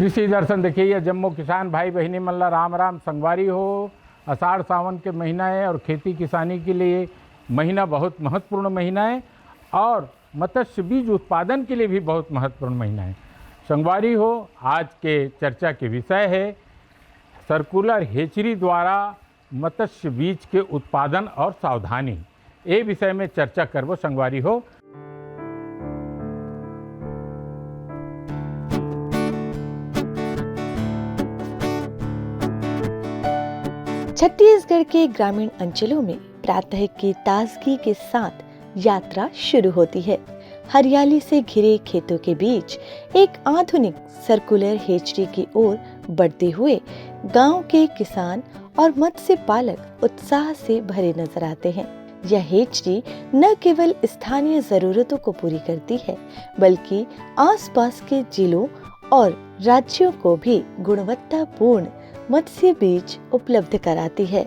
कृषि दर्शन देखिए, ये जम्मू किसान भाई बहनी मल्ला राम राम। संगवारी हो, आषाढ़ सावन के महीना है और खेती किसानी के लिए महीना बहुत महत्वपूर्ण महीना है और मत्स्य बीज उत्पादन के लिए भी बहुत महत्वपूर्ण महीना है। संगवारी हो, आज के चर्चा के विषय है सर्कुलर हेचरी द्वारा मत्स्य बीज के उत्पादन और सावधानी। ये विषय में चर्चा करबो संगवारी हो। छत्तीसगढ़ के ग्रामीण अंचलों में प्रातः की ताजगी के साथ यात्रा शुरू होती है। हरियाली से घिरे खेतों के बीच एक आधुनिक सर्कुलर हेचरी की ओर बढ़ते हुए गांव के किसान और मत्स्य पालक उत्साह से भरे नजर आते हैं। यह हेचरी न केवल स्थानीय जरूरतों को पूरी करती है, बल्कि आसपास के जिलों और राज्यों को भी गुणवत्तापूर्ण मत्स्य बीज उपलब्ध कराती है।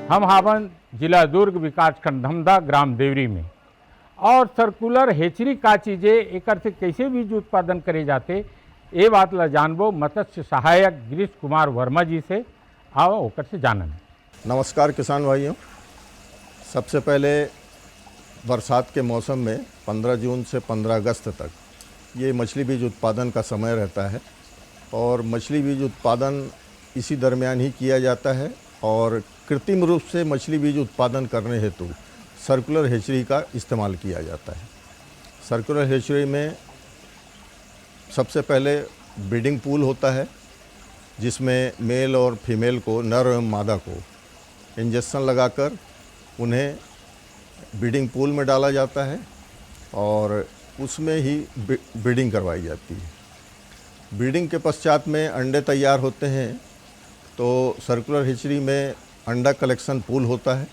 हम हावन जिला दुर्ग विकास खंड धमधा ग्राम देवरी में और सर्कुलर हेचरी का चीज़ें एक से कैसे बीज उत्पादन करे जाते ये बात ला जानबो मत्स्य सहायक गिरीश कुमार वर्मा जी से। आओ ओकर से जानन। नमस्कार किसान भाइयों, सबसे पहले बरसात के मौसम में 15 जून से 15 अगस्त तक ये मछली बीज उत्पादन का समय रहता है और मछली बीज उत्पादन इसी दरमियान ही किया जाता है और कृत्रिम रूप से मछली बीज उत्पादन करने हेतु सर्कुलर हेचरी का इस्तेमाल किया जाता है। सर्कुलर हेचरी में सबसे पहले ब्रीडिंग पूल होता है जिसमें मेल और फीमेल को, नर एवं मादा को इंजेक्शन लगाकर उन्हें ब्रीडिंग पूल में डाला जाता है और उसमें ही ब्रीडिंग करवाई जाती है। ब्रीडिंग के पश्चात में अंडे तैयार होते हैं तो सर्कुलर हेचरी में अंडा कलेक्शन पूल होता है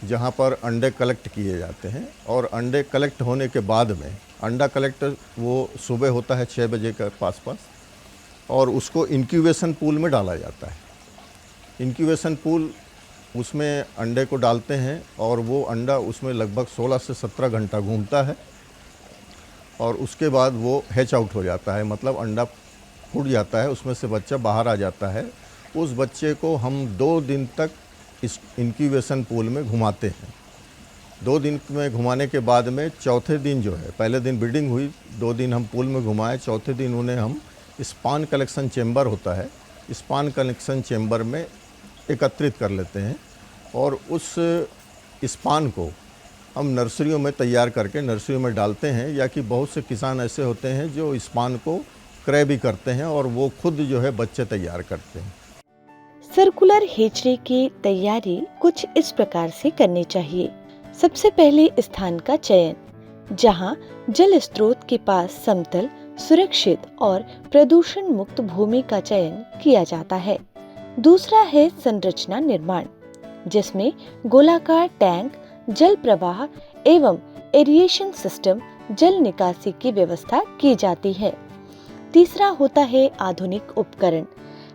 जहां पर अंडे कलेक्ट किए जाते हैं और अंडे कलेक्ट होने के बाद में अंडा कलेक्ट वो सुबह होता है 6 बजे के पास और उसको इंक्यूबेशन पूल में डाला जाता है। इंक्यूबेशन पूल उसमें अंडे को डालते हैं और वो अंडा उसमें लगभग 16 से 17 घंटा घूमता है और उसके बाद वो हैच आउट हो जाता है, मतलब अंडा फूट जाता है, उसमें से बच्चा बाहर आ जाता है। उस बच्चे को हम 2 दिन तक इस इंक्यूबेशन पूल में घुमाते हैं। 2 दिन में घुमाने के बाद में चौथे दिन जो है, पहले दिन ब्रीडिंग हुई, 2 दिन हम पूल में घुमाए, चौथे दिन उन्हें हम स्पान कलेक्शन चेम्बर होता है, स्पान कलेक्शन चेम्बर में एकत्रित कर लेते हैं और उस स्पान को हम नर्सरियों में तैयार करके नर्सरियों में डालते हैं। या कि बहुत से किसान ऐसे होते हैं जो स्पान को क्रय भी करते हैं और वो खुद जो है बच्चे तैयार करते हैं। सर्कुलर हेचरी की तैयारी कुछ इस प्रकार से करनी चाहिए। सबसे पहले स्थान का चयन, जहां जल स्रोत के पास समतल, सुरक्षित और प्रदूषण मुक्त भूमि का चयन किया जाता है। दूसरा है संरचना निर्माण, जिसमें गोलाकार टैंक, जल प्रवाह एवं एरिएशन सिस्टम, जल निकासी की व्यवस्था की जाती है। तीसरा होता है आधुनिक उपकरण,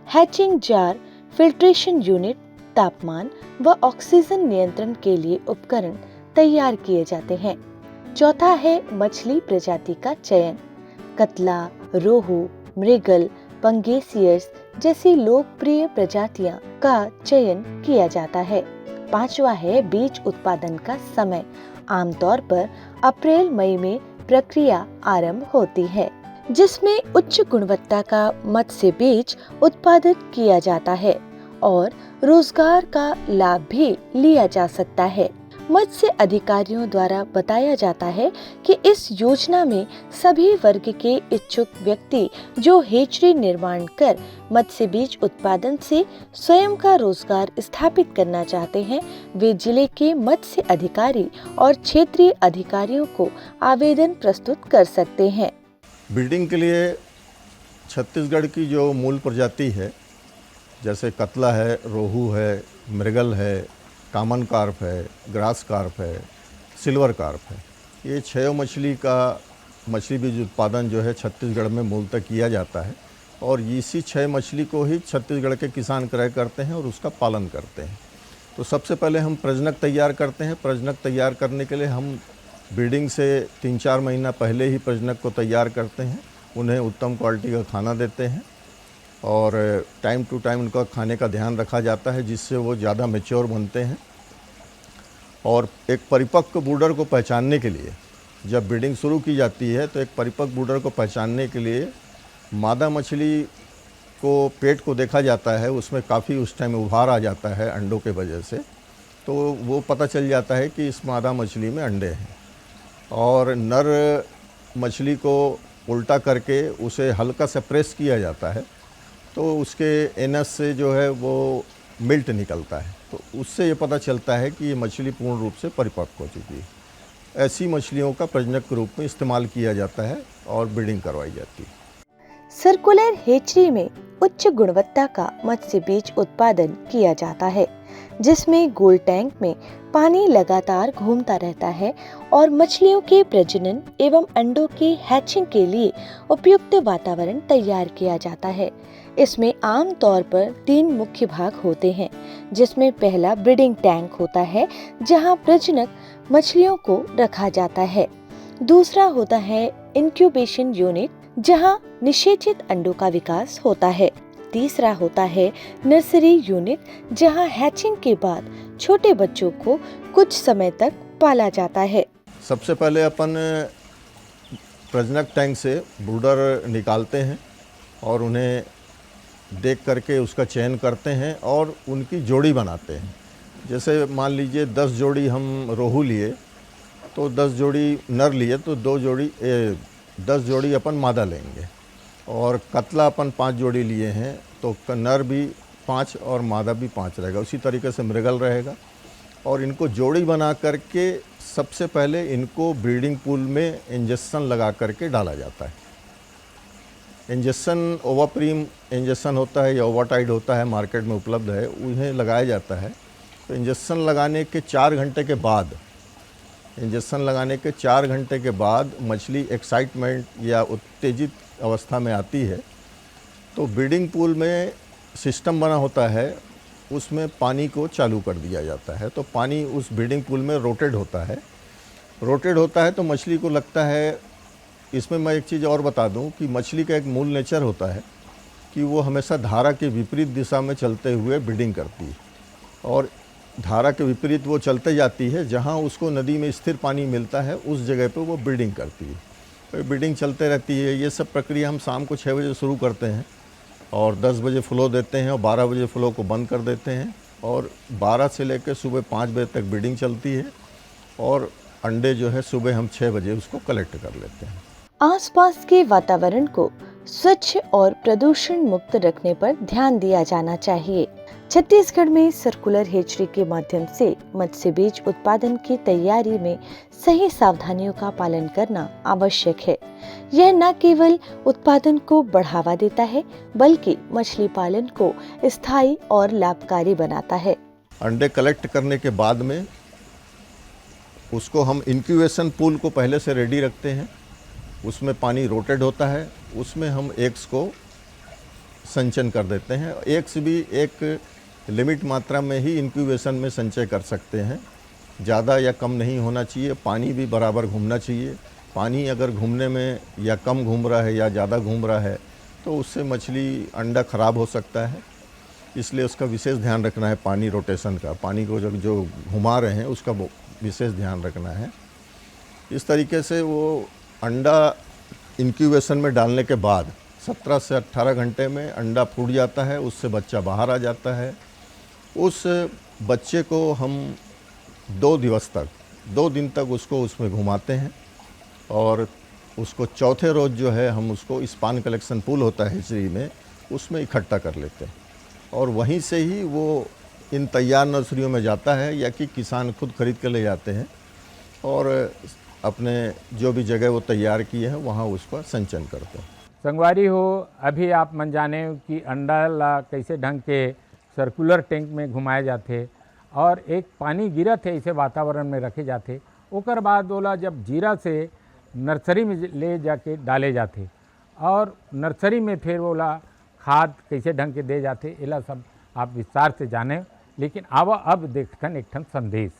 हैचिंग जार, फिल्ट्रेशन यूनिट, तापमान व ऑक्सीजन नियंत्रण के लिए उपकरण तैयार किए जाते हैं। चौथा है मछली प्रजाति का चयन, कतला, रोहू, मृगल, पंगेसियर्स जैसी लोकप्रिय प्रजातियां का चयन किया जाता है। पांचवा है बीज उत्पादन का समय, आमतौर पर अप्रैल मई में प्रक्रिया आरंभ होती है, जिसमें उच्च गुणवत्ता का मत्स्य बीज उत्पादित किया जाता है और रोजगार का लाभ भी लिया जा सकता है। मत्स्य अधिकारियों द्वारा बताया जाता है कि इस योजना में सभी वर्ग के इच्छुक व्यक्ति जो हेचरी निर्माण कर मत्स्य बीज उत्पादन से स्वयं का रोजगार स्थापित करना चाहते हैं, वे जिले के मत्स्य अधिकारी और क्षेत्रीय अधिकारियों को आवेदन प्रस्तुत कर सकते हैं। ब्रीडिंग के लिए छत्तीसगढ़ की जो मूल प्रजाति है, जैसे कतला है, रोहू है, मृगल है, कामन कार्प है, ग्रास कार्प है, सिल्वर कार्प है, ये 6 मछली का मछली बीज उत्पादन जो है छत्तीसगढ़ में मूलतः किया जाता है और इसी 6 मछली को ही छत्तीसगढ़ के किसान क्रय करते हैं और उसका पालन करते हैं। तो सबसे पहले हम प्रजनक तैयार करते हैं। प्रजनक तैयार करने के लिए हम ब्रीडिंग से 3-4 महीना पहले ही प्रजनक को तैयार करते हैं उन्हें उत्तम क्वालिटी का खाना देते हैं और टाइम टू टाइम उनका खाने का ध्यान रखा जाता है, जिससे वो ज़्यादा मैच्योर बनते हैं। और एक परिपक्व ब्रूडर को पहचानने के लिए जब ब्रीडिंग शुरू की जाती है तो एक परिपक्व ब्रूडर को पहचानने के लिए मादा मछली को पेट को देखा जाता है, उसमें काफ़ी उस टाइम उभार आ जाता है अंडों के वजह से, तो वो पता चल जाता है कि इस मादा मछली में अंडे हैं। और नर मछली को उल्टा करके उसे हल्का सा प्रेस किया जाता है, तो उसके एनस से जो है वो मिल्ट निकलता है, तो उससे ये पता चलता है कि ये मछली पूर्ण रूप से परिपक्व हो चुकी है। ऐसी मछलियों का प्रजनक के रूप में इस्तेमाल किया जाता है और ब्रीडिंग करवाई जाती है। सर्कुलर हेचरी में उच्च गुणवत्ता का मत्स्य बीज उत्पादन किया जाता है, जिसमें गोल टैंक में पानी लगातार घूमता रहता है और मछलियों के प्रजनन एवं अंडों के हैचिंग के लिए उपयुक्त वातावरण तैयार किया जाता है। इसमें आम तौर पर 3 मुख्य भाग होते हैं, जिसमें पहला ब्रीडिंग टैंक होता है, जहां प्रजनक मछलियों को रखा जाता है। दूसरा होता है इंक्यूबेशन यूनिट, जहां निषेचित अंडों का विकास होता है। तीसरा होता है नर्सरी यूनिट, जहां हैचिंग के बाद छोटे बच्चों को कुछ समय तक पाला जाता है। सबसे पहले अपन प्रजनक टैंक से ब्रूडर निकालते हैं और उन्हें देख करके उसका चयन करते हैं और उनकी जोड़ी बनाते हैं। जैसे मान लीजिए 10 जोड़ी हम रोहू लिए तो 10 जोड़ी नर लिए तो 10 जोड़ी अपन मादा लेंगे, और कतला अपन 5 जोड़ी लिए हैं तो नर भी 5 और मादा भी 5 रहेगा। उसी तरीके से मृगल रहेगा। और इनको जोड़ी बना करके सबसे पहले इनको ब्रीडिंग पूल में इंजेक्शन लगा करके डाला जाता है। इंजेक्शन ओवाप्रीम इंजेक्शन होता है या ओवाटाइड होता है, मार्केट में उपलब्ध है, उन्हें लगाया जाता है। तो इंजेक्शन लगाने के 4 घंटे के बाद मछली एक्साइटमेंट या उत्तेजित अवस्था में आती है, तो ब्रीडिंग पूल में सिस्टम बना होता है, उसमें पानी को चालू कर दिया जाता है। तो पानी उस ब्रीडिंग पूल में रोटेट होता है तो मछली को लगता है। इसमें मैं एक चीज़ और बता दूं कि मछली का एक मूल नेचर होता है कि वो हमेशा धारा के विपरीत दिशा में चलते हुए ब्रीडिंग करती है, और धारा के विपरीत वो चलते जाती है। जहाँ उसको नदी में स्थिर पानी मिलता है उस जगह पे वो ब्रीडिंग करती है, तो ब्रीडिंग चलते रहती है। ये सब प्रक्रिया हम शाम को 6 बजे शुरू करते हैं और 10 बजे फ्लो देते हैं और 12 बजे फ्लो को बंद कर देते हैं, और 12 से लेकर सुबह 5 बजे तक ब्रीडिंग चलती है, और अंडे जो है सुबह हम 6 बजे उसको कलेक्ट कर लेते हैं। आसपास के वातावरण को स्वच्छ और प्रदूषण मुक्त रखने पर ध्यान दिया जाना चाहिए। छत्तीसगढ़ में सर्कुलर हेचरी के माध्यम से मत्स्य बीज उत्पादन की तैयारी में सही सावधानियों का पालन करना आवश्यक है। यह न केवल उत्पादन को बढ़ावा देता है, बल्कि मछली पालन को स्थायी और लाभकारी बनाता है। अंडे कलेक्ट करने के बाद में उसको हम इंक्यूबेशन पूल को पहले से रेडी रखते हैं। उसमें पानी रोटेट होता है, उसमें हम एग्स को संचयन कर देते हैं। एग्स भी एक लिमिट मात्रा में ही इंक्यूबेशन में संचय कर सकते हैं, ज़्यादा या कम नहीं होना चाहिए। पानी भी बराबर घूमना चाहिए। पानी अगर घूमने में या कम घूम रहा है या ज़्यादा घूम रहा है तो उससे मछली अंडा ख़राब हो सकता है, इसलिए उसका विशेष ध्यान रखना है। पानी रोटेशन का, पानी को जो घुमा रहे हैं उसका विशेष ध्यान रखना है। इस तरीके से वो अंडा इंक्यूबेशन में डालने के बाद 17 से 18 घंटे में अंडा फूट जाता है, उससे बच्चा बाहर आ जाता है। उस बच्चे को हम 2 दिन तक उसको उसमें घुमाते हैं, और उसको चौथे रोज़ जो है हम उसको स्पान कलेक्शन पूल होता है हेचरी में, उसमें इकट्ठा कर लेते हैं, और वहीं से ही वो इन तैयार नर्सरियों में जाता है, या कि किसान खुद खरीद के ले जाते हैं और अपने जो भी जगह वो तैयार किए हैं वहाँ उसका संचयन करते हैं। संगवारी हो, अभी आप मन जाने कि अंडा ला कैसे ढंग के सर्कुलर टैंक में घुमाए जाते और एक पानी गिरत है इसे वातावरण में रखे जाते। ओकर बाद ओला जब जीरा से नर्सरी में ले जाके डाले जाते, और नर्सरी में फिर ओला खाद कैसे ढंग के दे जाते, एला सब आप विस्तार से जाने। लेकिन अब देखन एक ठन संदेश।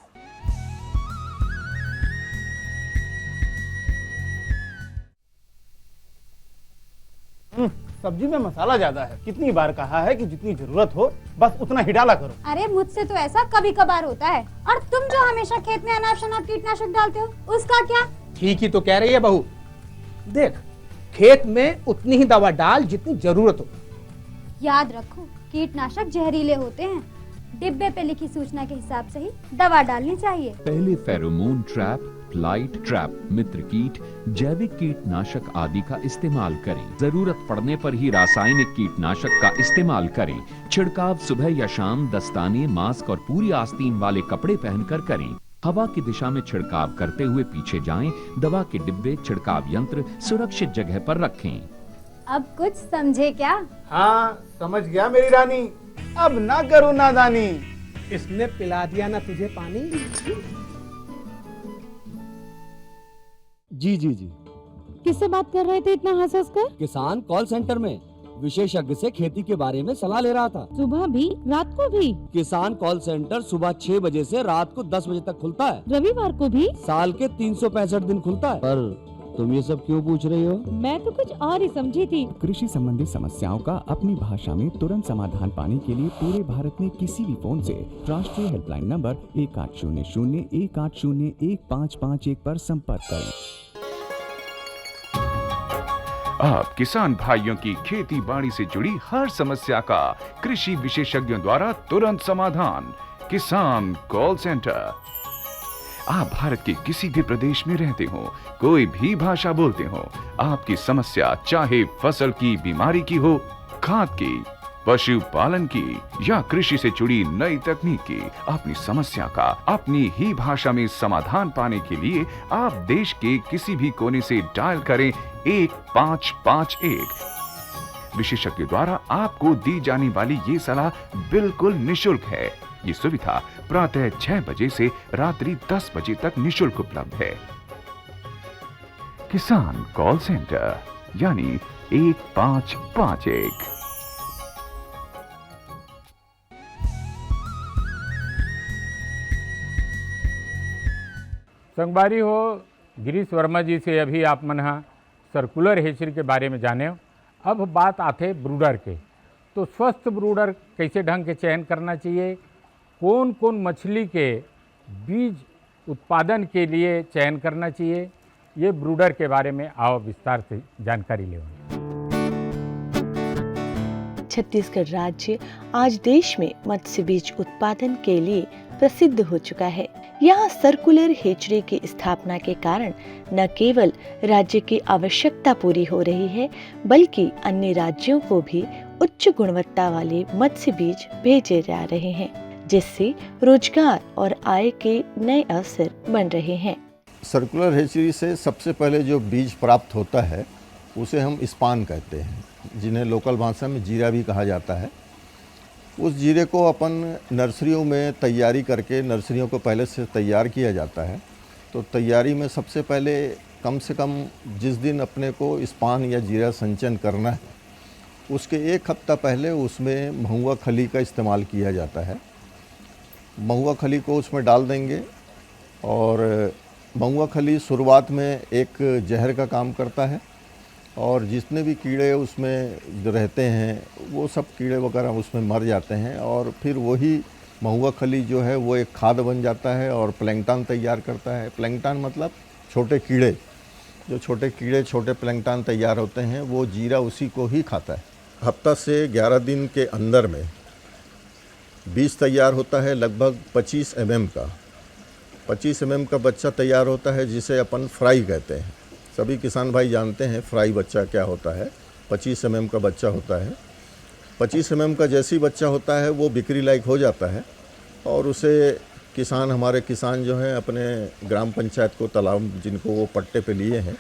सब्जी में मसाला ज्यादा है। कितनी बार कहा है कि जितनी जरूरत हो बस उतना ही डाला करो। अरे मुझसे तो ऐसा कभी कभार होता है। और तुम जो हमेशा खेत में अनाप शनाप कीटनाशक डालते हो उसका क्या? ठीक ही तो कह रही है बहू। देख, खेत में उतनी ही दवा डाल जितनी जरूरत हो। याद रखो, कीटनाशक जहरीले होते हैं। डिब्बे पे लिखी सूचना के हिसाब से ही दवा डालनी चाहिए। पहले फेरोमोन ट्रैप, फ्लाइट ट्रैप, मित्र कीट, जैविक कीटनाशक आदि का इस्तेमाल करें। जरूरत पड़ने पर ही रासायनिक कीटनाशक का इस्तेमाल करें। छिड़काव सुबह या शाम दस्ताने, मास्क और पूरी आस्तीन वाले कपड़े पहनकर करें। हवा की दिशा में छिड़काव करते हुए पीछे जाएं। दवा के डिब्बे, छिड़काव यंत्र सुरक्षित जगह पर रखें। अब कुछ समझे क्या? हाँ समझ गया मेरी रानी, अब ना करो नादानी। इसने पिला दिया ना तुझे पानी। जी जी जी, किससे बात कर रहे थे इतना हंस हंस कर? किसान कॉल सेंटर में विशेषज्ञ से खेती के बारे में सलाह ले रहा था। सुबह भी रात को भी? किसान कॉल सेंटर सुबह 6 बजे से रात को 10 बजे तक खुलता है। रविवार को भी? साल के 365 दिन खुलता है। पर तुम ये सब क्यों पूछ रही हो? मैं तो कुछ और ही समझी थी। कृषि संबंधी समस्याओं का अपनी भाषा में तुरंत समाधान पाने के लिए पूरे भारत में किसी भी फोन से राष्ट्रीय हेल्पलाइन नंबर 1800-180-1551 पर संपर्क करें। आप किसान भाइयों की खेती बाड़ी से जुड़ी हर समस्या का कृषि विशेषज्ञों द्वारा तुरंत समाधान। किसान कॉल सेंटर। आप भारत के किसी भी प्रदेश में रहते हो, कोई भी भाषा बोलते हो, आपकी समस्या चाहे फसल की बीमारी की हो, खाद की, पशुपालन की या कृषि से जुड़ी नई तकनीक की, अपनी समस्या का अपनी ही भाषा में समाधान पाने के लिए आप देश के किसी भी कोने से डायल करें 1551। विशेषज्ञ द्वारा आपको दी जाने वाली ये सलाह बिल्कुल निशुल्क है। ये सुविधा प्रातः 6 बजे से रात्रि 10 बजे तक निशुल्क उपलब्ध है। किसान कॉल सेंटर यानी 1551। संगवारी हो, गिरीश वर्मा जी से अभी आप मन सर्कुलर हेचरी के बारे में जाने। अब बात आते ब्रूडर के। तो स्वस्थ ब्रूडर कैसे ढंग के चयन करना चाहिए, कौन कौन मछली के बीज उत्पादन के लिए चयन करना चाहिए, ये ब्रूडर के बारे में आओ विस्तार से जानकारी लें। छत्तीसगढ़ राज्य आज देश में मत्स्य बीज उत्पादन के लिए प्रसिद्ध हो चुका है। यहाँ सर्कुलर हेचरी की स्थापना के कारण न केवल राज्य की आवश्यकता पूरी हो रही है, बल्कि अन्य राज्यों को भी उच्च गुणवत्ता वाले मत्स्य बीज भेजे जा रहे हैं, जिससे रोजगार और आय के नए अवसर बन रहे हैं। सर्कुलर हेचरी से सबसे पहले जो बीज प्राप्त होता है उसे हम स्पान कहते हैं, जिन्हें लोकल भाषा में जीरा भी कहा जाता है। उस जीरे को अपन नर्सरियों में तैयारी करके, नर्सरियों को पहले से तैयार किया जाता है। तो तैयारी में सबसे पहले कम से कम जिस दिन अपने को स्पान या जीरा संचयन करना है, उसके 1 हफ्ता पहले उसमें महुआ खली का इस्तेमाल किया जाता है। महुआ खली को उसमें डाल देंगे और महुआ खली शुरुआत में एक जहर का काम करता है और जितने भी कीड़े उसमें रहते हैं वो सब कीड़े वगैरह उसमें मर जाते हैं और फिर वही महुआ खली जो है वो एक खाद बन जाता है और प्लैंकटन तैयार करता है। प्लैंकटन मतलब छोटे कीड़े, जो छोटे कीड़े, छोटे प्लैंकटन तैयार होते हैं, वो जीरा उसी को ही खाता है। हफ्ता से 11 दिन के अंदर में बीज तैयार होता है लगभग 25 mm का। 25 mm का बच्चा तैयार होता है जिसे अपन फ्राई कहते हैं। सभी किसान भाई जानते हैं फ्राई बच्चा क्या होता है। 25 mm का बच्चा होता है। 25 mm का जैसी बच्चा होता है वो बिक्री लायक हो जाता है और उसे किसान, हमारे किसान जो हैं अपने ग्राम पंचायत को तालाब जिनको वो पट्टे पे लिए हैं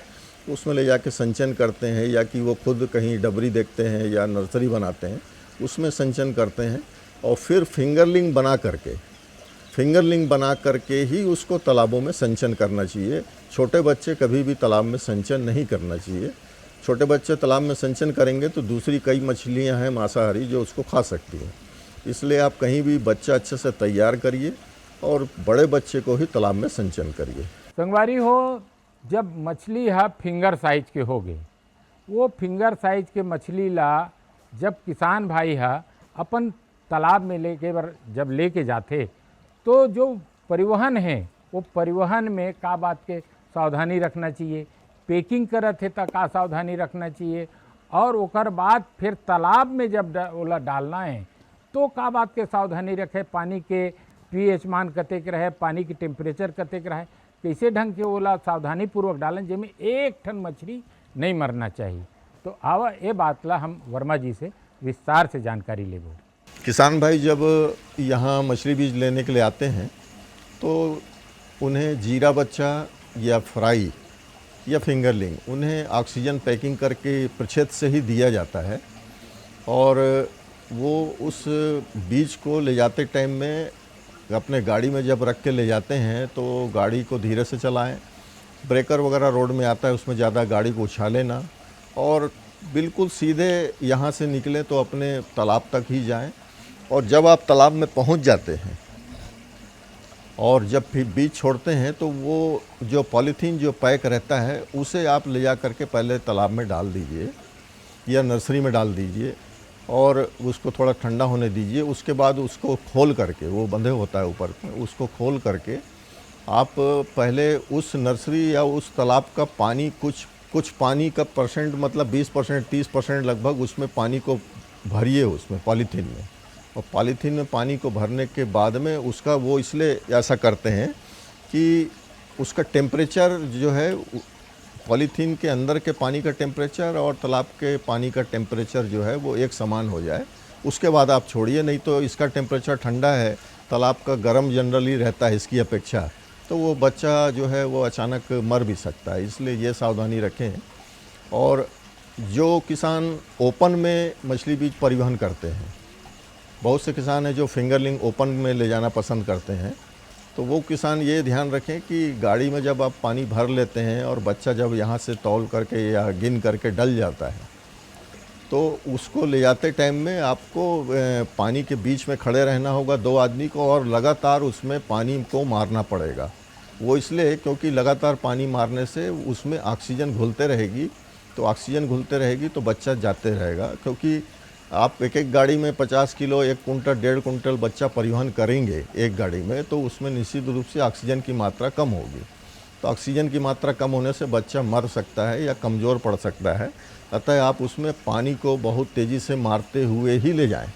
उसमें ले जाके संचयन करते हैं, या कि वो खुद कहीं डबरी देखते हैं या नर्सरी बनाते हैं उसमें संचयन करते हैं और फिर फिंगरलिंग बना करके ही उसको तालाबों में संचयन करना चाहिए। छोटे बच्चे कभी भी तालाब में संचयन नहीं करना चाहिए। छोटे बच्चे तालाब में संचयन करेंगे तो दूसरी कई मछलियां हैं मांसाहारी जो उसको खा सकती हैं। इसलिए आप कहीं भी बच्चा अच्छे से तैयार करिए और बड़े बच्चे को ही तालाब में संचयन करिए। संगवारी हो, जब मछली है फिंगर साइज के हो गए वो फिंगर साइज के मछली ला जब किसान भाई हा अपन तालाब में जब लेके जाते तो जो परिवहन है वो परिवहन में का बात के सावधानी रखना चाहिए, पैकिंग करत है तो का सावधानी रखना चाहिए, और ओकर बाद फिर तालाब में जब ओला डालना है तो का बात के सावधानी रखे, पानी के पीएच मान कतेक रहे, पानी की टेम्परेचर कतेक रहे, कैसे ढंग के ओला सावधानी पूर्वक डालें जिसमें एक ठन मछली नहीं मरना चाहिए। तो आवा ये बात ला हम वर्मा जी से विस्तार से जानकारी लेबो। किसान भाई जब यहाँ मछली बीज लेने के लिए आते हैं तो उन्हें जीरा बच्चा या फ्राई या फिंगरलिंग उन्हें ऑक्सीजन पैकिंग करके प्रच्छेद से ही दिया जाता है, और वो उस बीज को ले जाते टाइम में अपने गाड़ी में जब रख के ले जाते हैं तो गाड़ी को धीरे से चलाएं, ब्रेकर वगैरह रोड में आता है उसमें ज़्यादा गाड़ी को उछालें ना, और बिल्कुल सीधे यहाँ से निकलें तो अपने तालाब तक ही जाएं। और जब आप तालाब में पहुँच जाते हैं और जब फिर बीज छोड़ते हैं तो वो जो पॉलीथीन जो पैक रहता है उसे आप ले जा करके पहले तालाब में डाल दीजिए या नर्सरी में डाल दीजिए और उसको थोड़ा ठंडा होने दीजिए। उसके बाद उसको खोल करके, वो बंधे होता है ऊपर, उसको खोल करके आप पहले उस नर्सरी या उस तालाब का पानी कुछ पानी का परसेंट मतलब 20% 30% लगभग उसमें पानी को भरिए उसमें पॉलीथीन में, और पॉलीथीन में पानी को भरने के बाद में उसका वो इसलिए ऐसा करते हैं कि उसका टेम्परेचर जो है पॉलीथीन के अंदर के पानी का टेम्परेचर और तालाब के पानी का टेम्परेचर जो है वो एक समान हो जाए, उसके बाद आप छोड़िए। नहीं तो इसका टेम्परेचर ठंडा है, तालाब का गर्म जनरली रहता है इसकी अपेक्षा, तो वो बच्चा जो है वो अचानक मर भी सकता है, इसलिए ये सावधानी रखें। और जो किसान ओपन में मछली बीज परिवहन करते हैं, बहुत से किसान हैं जो फिंगरलिंग ओपन में ले जाना पसंद करते हैं, तो वो किसान ये ध्यान रखें कि गाड़ी में जब आप पानी भर लेते हैं और बच्चा जब यहाँ से तौल करके या गिन करके डल जाता है तो उसको ले जाते टाइम में आपको पानी के बीच में खड़े रहना होगा 2 आदमी को, और लगातार उसमें पानी को मारना पड़ेगा। वो इसलिए क्योंकि लगातार पानी मारने से उसमें ऑक्सीजन घुलते रहेगी, तो ऑक्सीजन घुलते रहेगी तो बच्चा जाते रहेगा। क्योंकि आप एक गाड़ी में 50 किलो 1 कुंटल 1.5 कुंटल बच्चा परिवहन करेंगे एक गाड़ी में, तो उसमें निश्चित रूप से ऑक्सीजन की मात्रा कम होगी, तो ऑक्सीजन की मात्रा कम होने से बच्चा मर सकता है या कमज़ोर पड़ सकता है। अतः आप उसमें पानी को बहुत तेज़ी से मारते हुए ही ले जाएं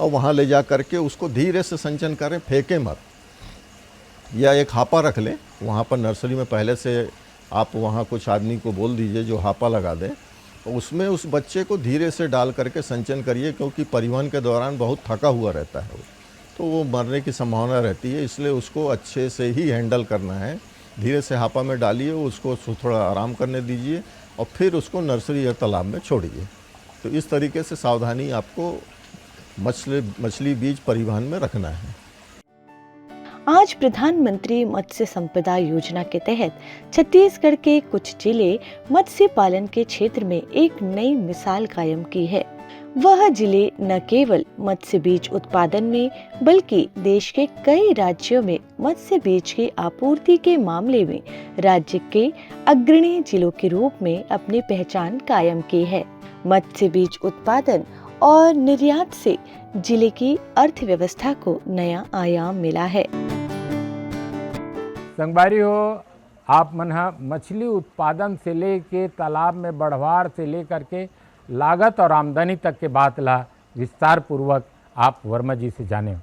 और वहाँ ले जा करके उसको धीरे से संचन करें, फेंकें मत, या एक हापा रख लें वहाँ पर नर्सरी में पहले से। आप वहाँ कुछ आदमी को बोल दीजिए जो हापा लगा दें, उसमें उस बच्चे को धीरे से डाल करके संचन करिए, क्योंकि परिवहन के दौरान बहुत थका हुआ रहता है तो वो मरने की संभावना रहती है, इसलिए उसको अच्छे से ही हैंडल करना है। धीरे से हापा में डालिए, उसको थोड़ा आराम करने दीजिए और फिर उसको नर्सरी या तालाब में छोड़िए। तो इस तरीके से सावधानी आपको मछली बीज परिवहन में रखना है। आज प्रधानमंत्री मत्स्य संपदा योजना के तहत छत्तीसगढ़ के कुछ जिले मत्स्य पालन के क्षेत्र में एक नई मिसाल कायम की है। वह जिले न केवल मत्स्य बीज उत्पादन में बल्कि देश के कई राज्यों में मत्स्य बीज की आपूर्ति के मामले में राज्य के अग्रणी जिलों के रूप में अपनी पहचान कायम की है। मत्स्य बीज उत्पादन और निर्यात से जिले की अर्थव्यवस्था को नया आयाम मिला है। संगवारी हो, आप मन मछली उत्पादन से लेके तालाब में बढ़वार से लेकर के लागत और आमदनी तक के बात ला विस्तार पूर्वक आप वर्मा जी से जाने।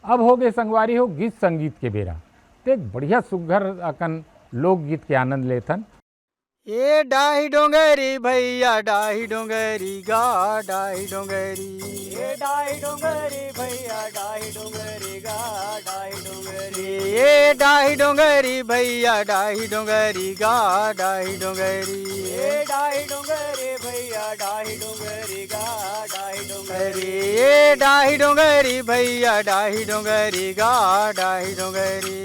अब हो गए संगवारी हो गीत संगीत के बेरा, तो एक बढ़िया सुघर अकन लोकगीत के आनंद लेथन। ये डाही डोंगरी भैया डाही डोंगरी गा डाही डोंगरी, ये डाही डोंगरी भैया डाही डोंगरी गा डाही डोंगरी, ये डाही डोंगरी भैया डाही डोंगरी गा डाही डोंगरी, ये डाही डोंगरी भैया डाही डोंगरी गा डाही डोंगरी, ये डाही डोंगरी भैया डाही डोंगरी गा डाही डोंगरी,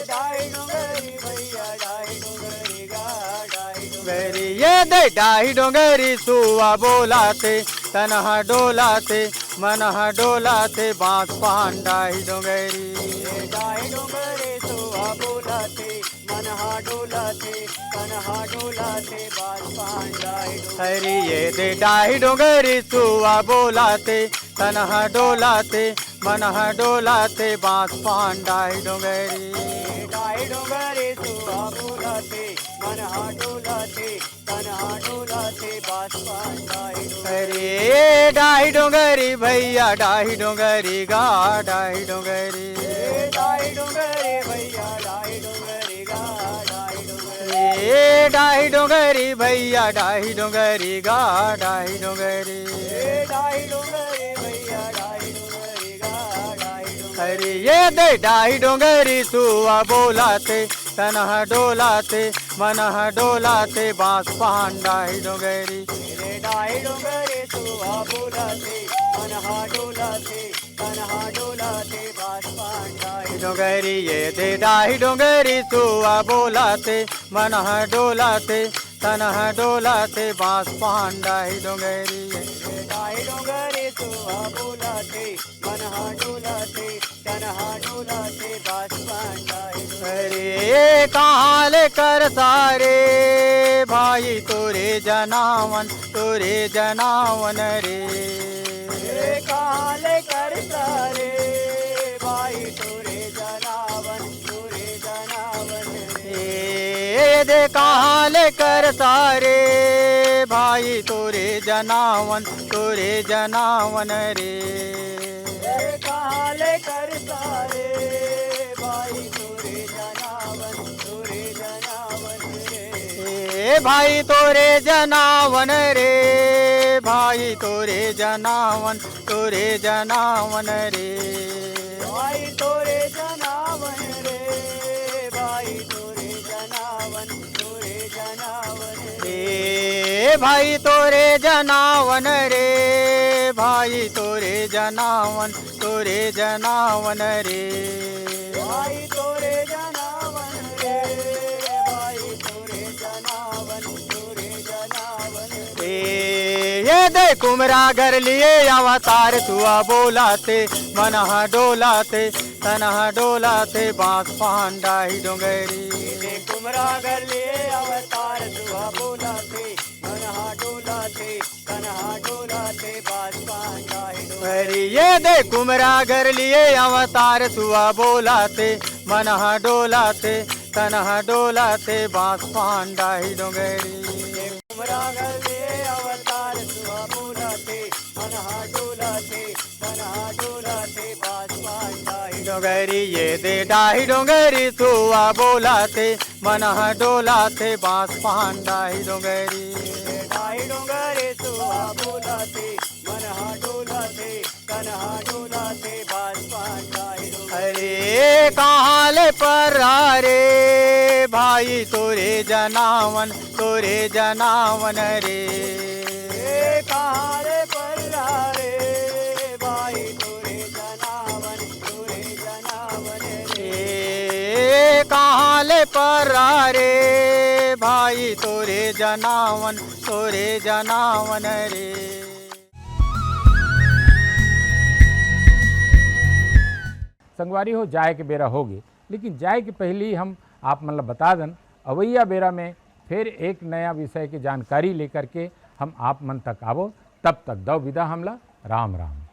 डाही डोंगरी भैया डाही डोंगरी गा ये दे डाही डोंगरी सुआ बोलाते तनहा डोलाते मनहा डोलाते बांस पान डाही डोंगरी, डाही डोंगरी सुआ बोलाते मनहा कन्हा डोलाते कन्हा डोलाते बास पान डाही डोंगरी ये दे डाही डोंगरी सुआ बोलाते कन्हा डोलाते मनहा डोलाते बास पान डाही डोंगरी डाही डोंगरी सुआ बोलाते मनहा डोलाते कन्हा डोलाते बास पान डाही डोंगरी डाही डोंगरी भैया डाही डोंगरी गा डाही डोंगरी डाही डोंगरी भैया डाही डोंगरी गा डाही डोंगरी डाही डोंगरी भैया डाही डोंगरी गा डाही डोंगरी डाही डोंगरी भैया डाही डोंगरी गा डाही डोंगरी ये दे डाही डोंगरी सुआ बोलाते तनहा डोलाते मनहा डोलाते बांस पान डाही डोंगरी डाही डोंगरी सुआ बोलाते मनहा डोलाते तनहा डोलाते बांस पान डाही डोंगरी ये दे डाही डोंगरी सुआ बोलाते मनहा डोलाते तनहा डोलाते बांस पान डाही डोंगरी डाही डोंगरी सुआ बोलाते मनहा डोलाते तनहा डोलाते बांस पान डाही डोंगरी कहाँ लेकर सारे भाई तोरे जनावन रे कहाँ लेकर सारे भाई तोरे जनावन रे दे कहाँ लेकर सारे भाई तोरे जनावन रे कहाँ लेकर सारे भाई तोरे जनावन रे भाई तोरे जनावन रे भाई तोरे जनावन रे भाई तोरे जनावन रे भाई तोरे जनावन रे भाई तोरे जनावन रे भाई तोरे जनावन रे भाई तोरे जनावन रे भाई तोरे जनावन रे ये दे कुमरा घर लिए अवतार तुआ बोलाते मनहा डोलाते तनहा डोलाते बांस पान डाही डोंगरी दे कुमरा घर लिए अवतार तुआ बोलाते मनहा डोलाते तनहा डोलाते बांस पान डाही डोंगरी ये दे कुमरा घर लिए अवतार तुआ बोलाते मनहा डोलाते तनहा डोलाते बांस पान डाही डोंगरी कुमरा घर लिए अवतार तुआ बोलाते मनहा डोलाते तनहा डोलाते बांस पान डाही डोंगरी ये दे डाही डोंगरी तुआ बोलाते मनहा डोलाते बांस पान डाही डोंगरी डाही डोंगरी तुआ बोलाते मनहा डोलाते तनहा डोलाते बांस पान डाही डोंगरी कहाँ ले पर रे भाई तोरे जनावन रे कहाँ ले पर रे भाई तोरे जनावन रे कहाँ ले पर रे भाई तोरे जनावन रे संगवारी हो जाए के बेरा होगी, लेकिन जाए के पहले ही हम आप मतलब बता दें अवैया बेरा में फिर एक नया विषय की जानकारी लेकर के हम आप मन तक आवो। तब तक दो विदा हमला राम राम।